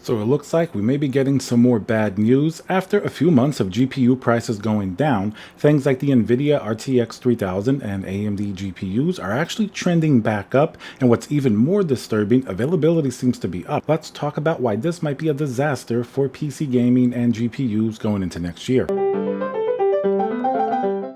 So it looks like we may be getting some more bad news after a few months of GPU prices going down. Things like the Nvidia RTX 3000 and AMD GPUs are actually trending back up, and what's even more disturbing, availability seems to be up. Let's talk about why this might be a disaster for PC gaming and GPUs going into next year.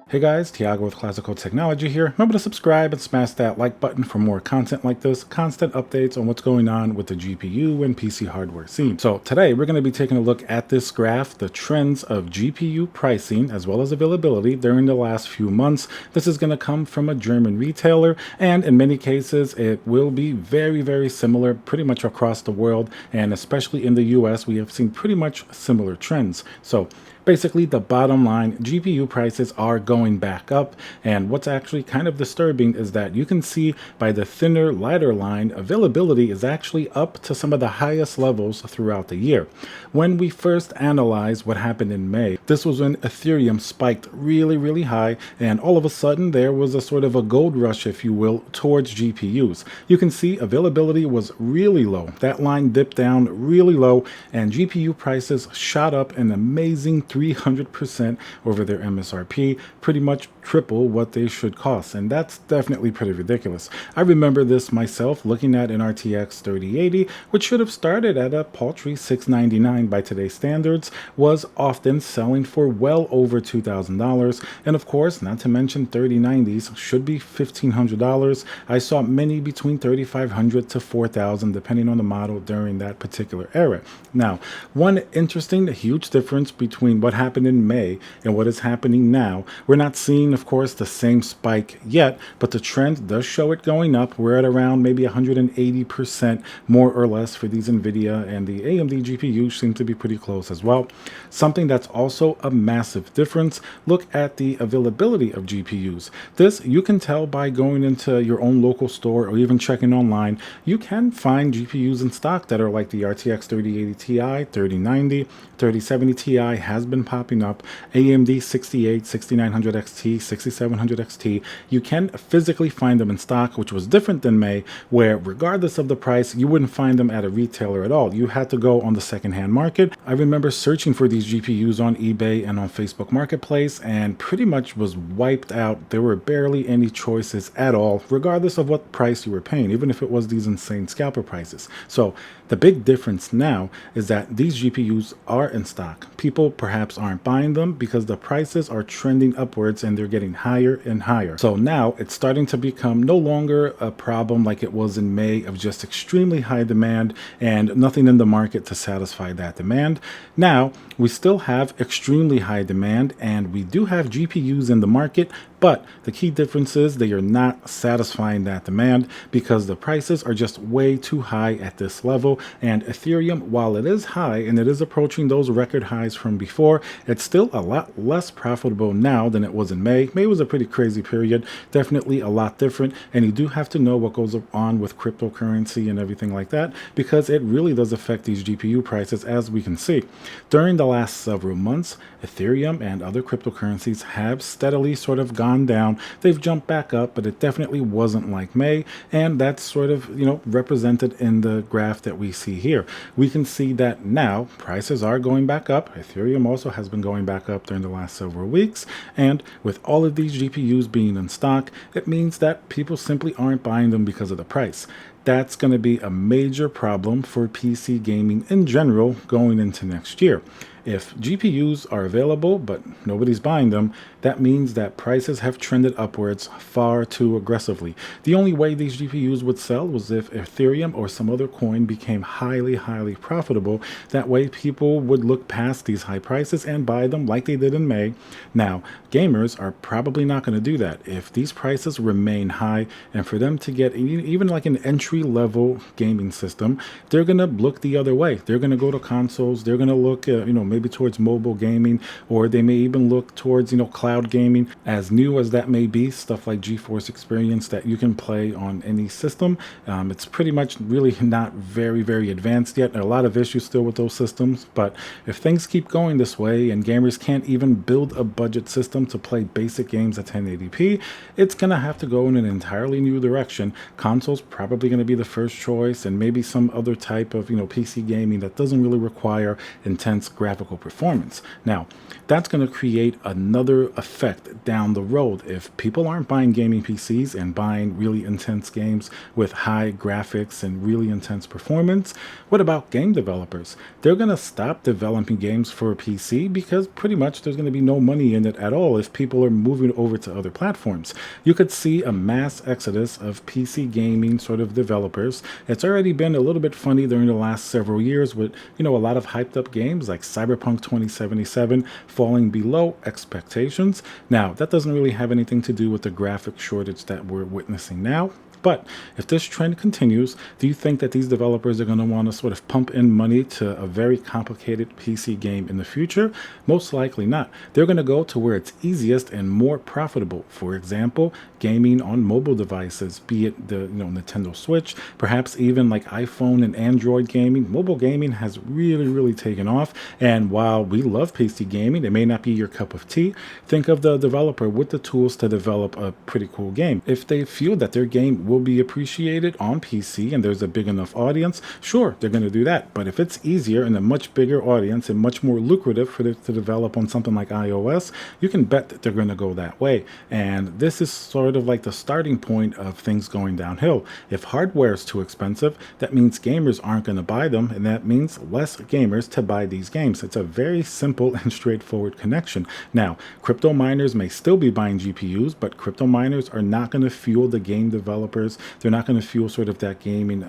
Hey guys, Tiago with Classical Technology here. Remember to subscribe and smash that like button for more content like this, constant updates on what's going on with the GPU and PC hardware scene. So today we're going to be taking a look at this graph, the trends of GPU pricing as well as availability during the last few months. This is going to come from a German retailer, and in many cases it will be very similar pretty much across the world, and especially in the US we have seen pretty much similar trends. So basically, the bottom line, GPU prices are going back up, and what's actually kind of disturbing is that you can see by the thinner, lighter line, availability is actually up to some of the highest levels throughout the year. When we first analyzed what happened in May, this was when Ethereum spiked really high, and all of a sudden there was a sort of a gold rush, if you will, towards GPUs. You can see availability was really low. That line dipped down really low, and GPU prices shot up an amazing 300% over their MSRP, pretty much triple what they should cost, and that's definitely pretty ridiculous. I remember this myself looking at an RTX 3080, which should have started at a paltry $699 by today's standards, was often selling for well over $2,000, and of course, not to mention 3090s should be $1,500. I saw many between $3,500 to $4,000 depending on the model during that particular era. Now, one interesting huge difference between what happened in May and what is happening now, we're not seeing, of course, the same spike yet, but the trend does show it going up. We're at around maybe 180% more or less for these Nvidia, and the AMD GPUs seem to be pretty close as well. Something that's also a massive difference, look at the availability of GPUs. This you can tell by going into your own local store or even checking online. You can find GPUs in stock that are like the RTX 3080 Ti, 3090, 3070 Ti has been popping up, AMD 6900 XT, 6700 XT. You can physically find them in stock, which was different than May, where regardless of the price, you wouldn't find them at a retailer at all. You had to go on the secondhand market. I remember searching for these GPUs on eBay and on Facebook Marketplace, and pretty much was wiped out. There were barely any choices at all, regardless of what price you were paying, even if it was these insane scalper prices. So the big difference now is that these GPUs are in stock. People perhaps aren't buying them because the prices are trending upwards and they're getting higher and higher. So now it's starting to become no longer a problem like it was in May of just extremely high demand and nothing in the market to satisfy that demand. Now we still have extremely high demand and we do have GPUs in the market, but the key difference is they are not satisfying that demand because the prices are just way too high at this level. And Ethereum, while it is high and it is approaching those record highs from before, it's still a lot less profitable now than it was in May. May was a pretty crazy period, definitely a lot different. And you do have to know what goes on with cryptocurrency and everything like that, because it really does affect these GPU prices, as we can see. During the last several months, Ethereum and other cryptocurrencies have steadily sort of gone down. They've jumped back up, but it definitely wasn't like May, and that's sort of, represented in the graph that we see here. We can see that now prices are going back up. Ethereum also has been going back up during the last several weeks, and with all of these GPUs being in stock, it means that people simply aren't buying them because of the price. That's going to be a major problem for PC gaming in general going into next year. If GPUs are available but nobody's buying them, that means that prices have trended upwards far too aggressively. The only way these GPUs would sell was if Ethereum or some other coin became highly profitable. That way people would look past these high prices and buy them like they did in May. Now, gamers are probably not going to do that. If these prices remain high, and for them to get even like an entry-level gaming system, they're going to look the other way. They're going to go to consoles. They're going to look, maybe towards mobile gaming, or they may even look towards, cloud gaming. As new as that may be, stuff like GeForce Experience that you can play on any system, it's pretty much really not very advanced yet. There are a lot of issues still with those systems, but if things keep going this way and gamers can't even build a budget system to play basic games at 1080p, it's going to have to go in an entirely new direction. Consoles probably going to be the first choice, and maybe some other type of, PC gaming that doesn't really require intense graphical performance. Now, that's going to create another effect down the road. If people aren't buying gaming PCs and buying really intense games with high graphics and really intense performance, what about game developers? They're going to stop developing games for a PC because pretty much there's going to be no money in it at all if people are moving over to other platforms. You could see a mass exodus of PC gaming sort of developers. It's already been a little bit funny during the last several years with, a lot of hyped up games like Cyberpunk 2077 falling below expectations. Now, that doesn't really have anything to do with the graphic shortage that we're witnessing now. But if this trend continues, do you think that these developers are going to want to sort of pump in money to a very complicated PC game in the future? Most likely not. They're going to go to where it's easiest and more profitable. For example, gaming on mobile devices, be it the Nintendo Switch, perhaps even like iPhone and Android gaming. Mobile gaming has really taken off. And while we love PC gaming, it may not be your cup of tea. Think of the developer with the tools to develop a pretty cool game. If they feel that their game will be appreciated on PC and there's a big enough audience, sure, they're going to do that. But if it's easier and a much bigger audience and much more lucrative for them to develop on something like iOS, you can bet that they're going to go that way. And this is sort of like the starting point of things going downhill. If hardware is too expensive, that means gamers aren't going to buy them, and that means less gamers to buy these games. It's a very simple and straightforward connection. Now, crypto miners may still be buying GPUs, but crypto miners are not going to fuel the game developers. They're not going to fuel sort of that gaming,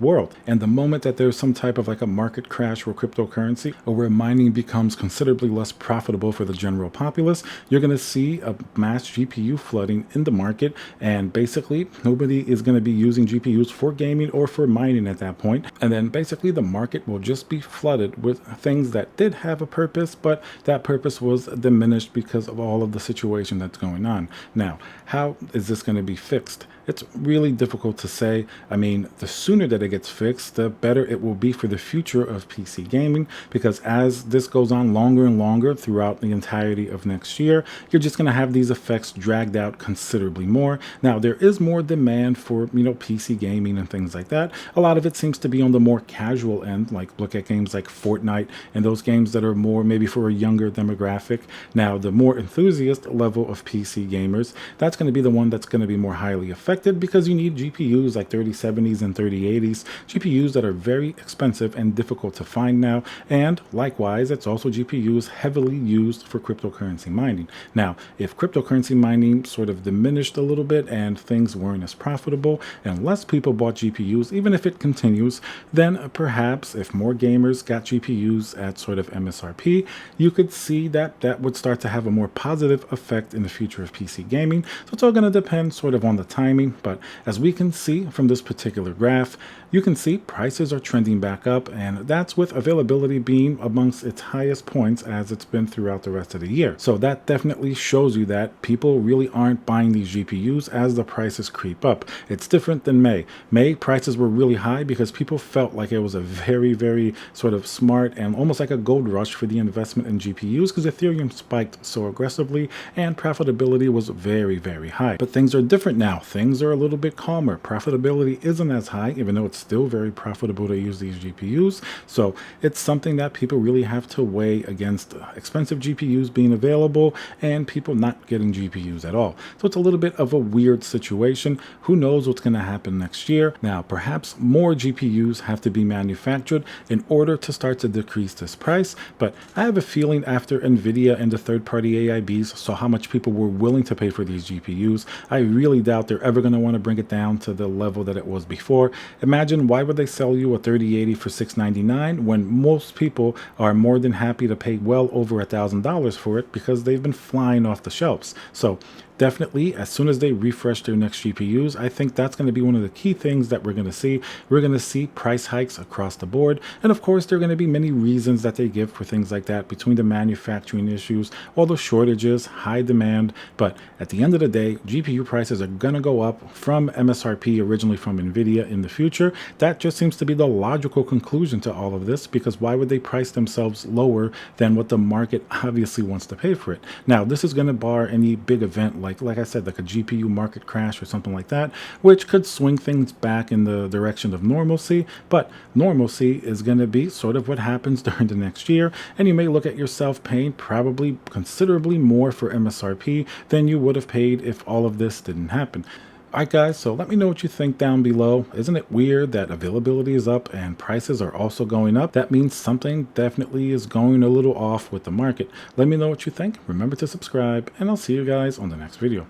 world. And the moment that there's some type of like a market crash for cryptocurrency, or where mining becomes considerably less profitable for the general populace, you're going to see a mass GPU flooding in the market. And basically, nobody is going to be using GPUs for gaming or for mining at that point. And then basically the market will just be flooded with things that did have a purpose, but that purpose was diminished because of all of the situation that's going on. Now, how is this going to be fixed? It's really difficult to say. I mean, the sooner that it gets fixed, the better it will be for the future of PC gaming, because as this goes on longer and longer throughout the entirety of next year, you're just going to have these effects dragged out considerably more. Now, there is more demand for, PC gaming and things like that. A lot of it seems to be on the more casual end, like look at games like Fortnite and those games that are more maybe for a younger demographic. Now, the more enthusiast level of PC gamers, that's going to be the one that's going to be more highly affected, because you need GPUs like 3070s and 3080s, GPUs that are very expensive and difficult to find now. And likewise, it's also GPUs heavily used for cryptocurrency mining. Now, if cryptocurrency mining sort of diminished a little bit and things weren't as profitable and less people bought GPUs, even if it continues, then perhaps if more gamers got GPUs at sort of MSRP, you could see that that would start to have a more positive effect in the future of PC gaming. So it's all going to depend sort of on the timing. But as we can see from this particular graph, you can see prices are trending back up, and that's with availability being amongst its highest points as it's been throughout the rest of the year. So that definitely shows you that people really aren't buying these GPUs as the prices creep up. It's different than May. May prices were really high because people felt like it was a very sort of smart and almost like a gold rush for the investment in GPUs, because Ethereum spiked so aggressively and profitability was very high. But things are different now. Things are a little bit calmer. Profitability isn't as high, even though it's still very profitable to use these GPUs. So it's something that people really have to weigh against expensive GPUs being available and people not getting GPUs at all. So it's a little bit of a weird situation. Who knows what's going to happen next year? Now, perhaps more GPUs have to be manufactured in order to start to decrease this price. But I have a feeling after Nvidia and the third-party AIBs saw how much people were willing to pay for these GPUs, I really doubt they're ever going to want to bring it down to the level that it was before. Imagine, why would they sell you a 3080 for $699 when most people are more than happy to pay well over $1,000 for it because they've been flying off the shelves. So definitely, as soon as they refresh their next GPUs, I think that's going to be one of the key things that we're going to see. We're going to see price hikes across the board. And of course, there are going to be many reasons that they give for things like that, between the manufacturing issues, all the shortages, high demand. But at the end of the day, GPU prices are going to go up from MSRP, originally from Nvidia, in the future. That just seems to be the logical conclusion to all of this, because why would they price themselves lower than what the market obviously wants to pay for it? Now, this is going to bar any big event like I said, like a GPU market crash or something like that, which could swing things back in the direction of normalcy. But normalcy is going to be sort of what happens during the next year, and you may look at yourself paying probably considerably more for MSRP than you would have paid if all of this didn't happen. Alright guys, so let me know what you think down below. Isn't it weird that availability is up and prices are also going up? That means something definitely is going a little off with the market. Let me know what you think. Remember to subscribe, and I'll see you guys on the next video.